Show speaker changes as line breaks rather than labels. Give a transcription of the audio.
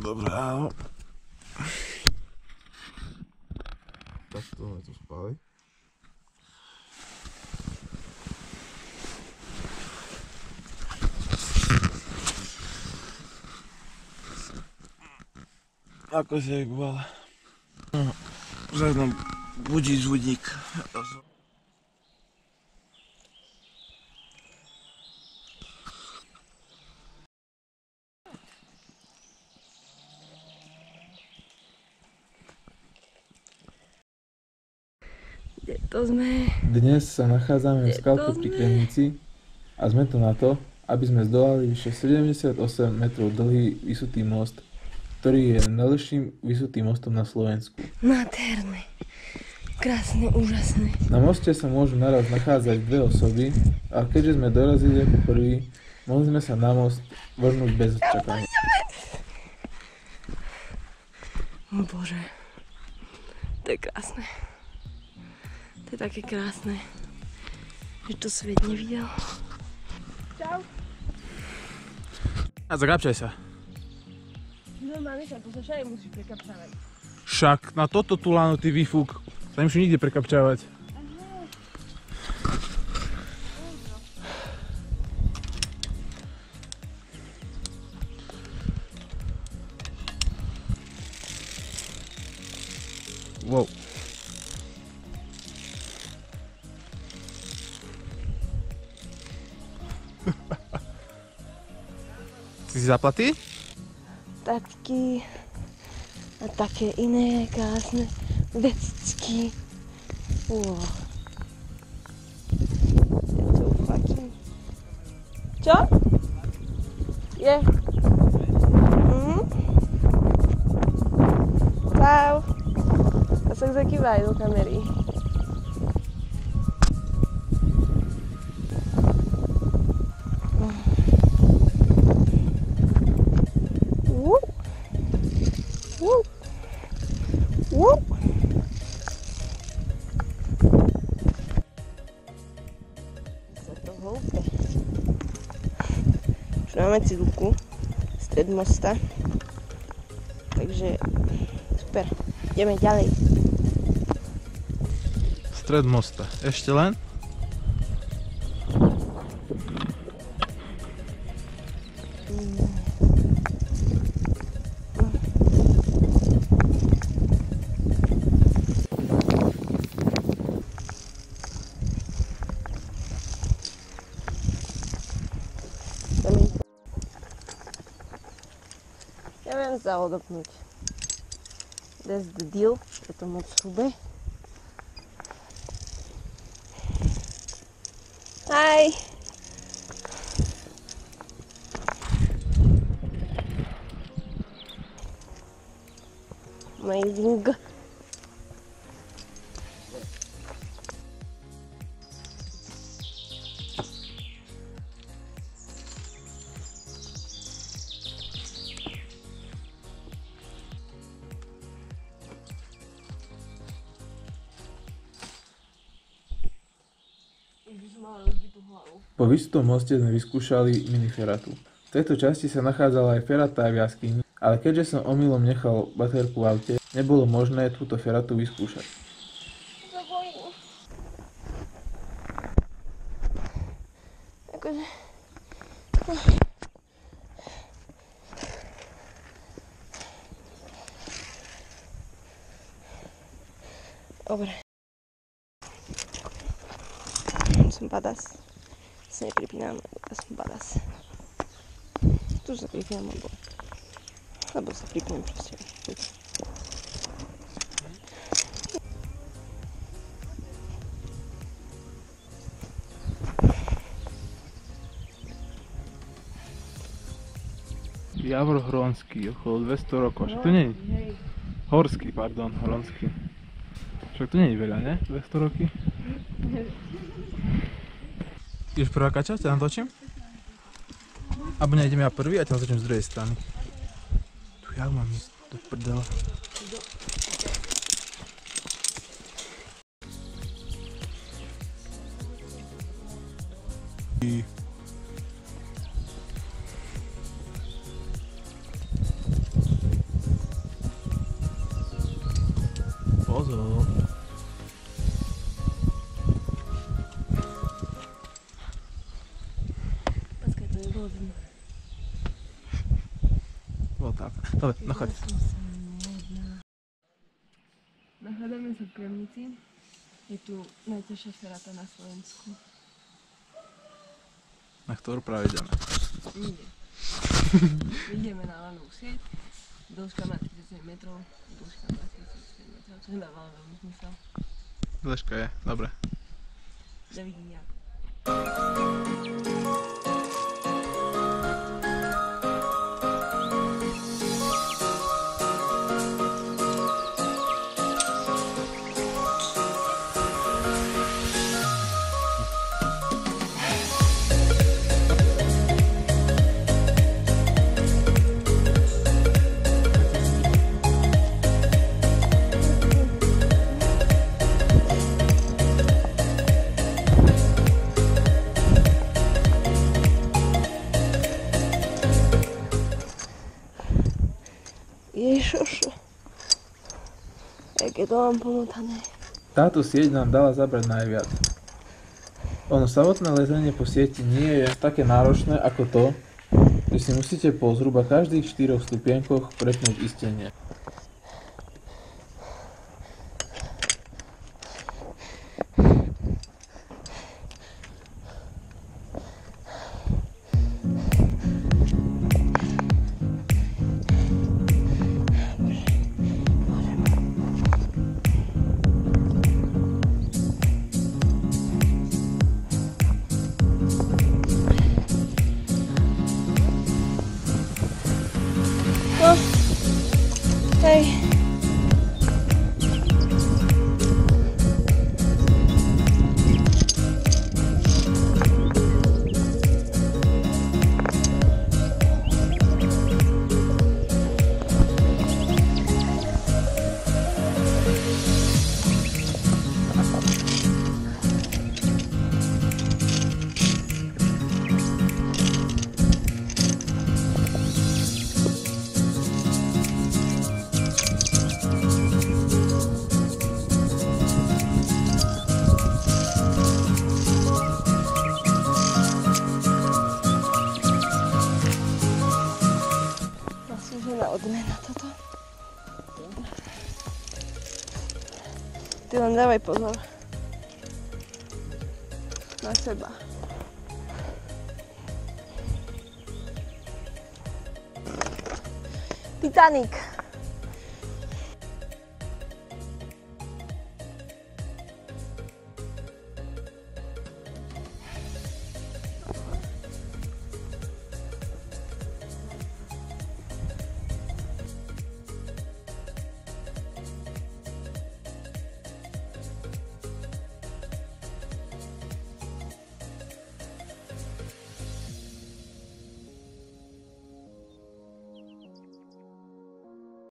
Dobre, áno. Tak to sme tu spali. Ako sa je kúvala? Už nám budí zvudník.
Kde to sme?
Dnes sa nachádzame v skalke pri Kremnici a sme tu na to, aby sme zdolali vyše 78 metrov dlhý vysutý most, ktorý je najdlhším vysutým mostom na Slovensku.
Nádherné. Krásne, úžasné.
Na moste sa môžu naraz nachádzať dve osoby, a keďže sme dorazili ako prvý, mohli sme sa na most vrhnúť bez čakania.
O Bože, to je krásne. To je také krásne, že to svet nevidel. Čau.
A zakapčaj sa.
Normálne sa, to sa všade musíš prekapčávať.
Však na toto tulánutý výfuk sa nemusí nikde prekapčávať. Wow. Si zaplatí?
Tatky a také iné krásne vecičky. Wow. Je to fucking... Čo? Je. Čau. A sa zakývaj do kamery. Už máme cílku, stred mosta, takže super, ideme ďalej.
Stred mosta, ešte len?
Ja viem sa odopnúť. That's the deal, je to moc hrubé. Hi! Amazing.
Po vysutom moste sme vyskúšali mini feratu. V tejto časti sa nachádzala aj ferata v jaskyni, ale keďže som omylom nechal baterku v aute, nebolo možné túto feratu vyskúšať.
Akože... Dobre. Som badass. Sa nepripínam, ja som badass. Tu sa pripínam, lebo sa pripínam proste.
Javor Hronský, okolo 200 rokov, však to nie je... Horský, pardon, Hronský. Však to nie je veľa, ne? 200 roky? Ideš prvá kačať, ja natočím? Abo nejdem ja prvý a ťa natočím z druhej strany. Tu jak mám ísť do prdela? No.
Počkaj, to nebolo vidno.
Bolo tak. Dobre, no choď.
Nachádzame sa v Kremnici. Je tu najťažšia ferata na Slovensku.
Na ktorú práve ideme.
Nie. Ideme na lanovú sieť. Dĺžka má 37 metrov. Dĺžka má 37 metrov. Čo nedáva veľmi zmysel.
Dĺžka je, dobre.
Dovidenia. Ježiš, jak je to mám pomotané.
Táto sieť nám dala zabrať najviac. Ono samotné lezenie po sieti nie je také náročné ako to, že si musíte po zhruba každých 4 stupienkoch prepnúť istenie.
No, hej. Odmena toto. Ty len dávaj pozor na seba. Titanic.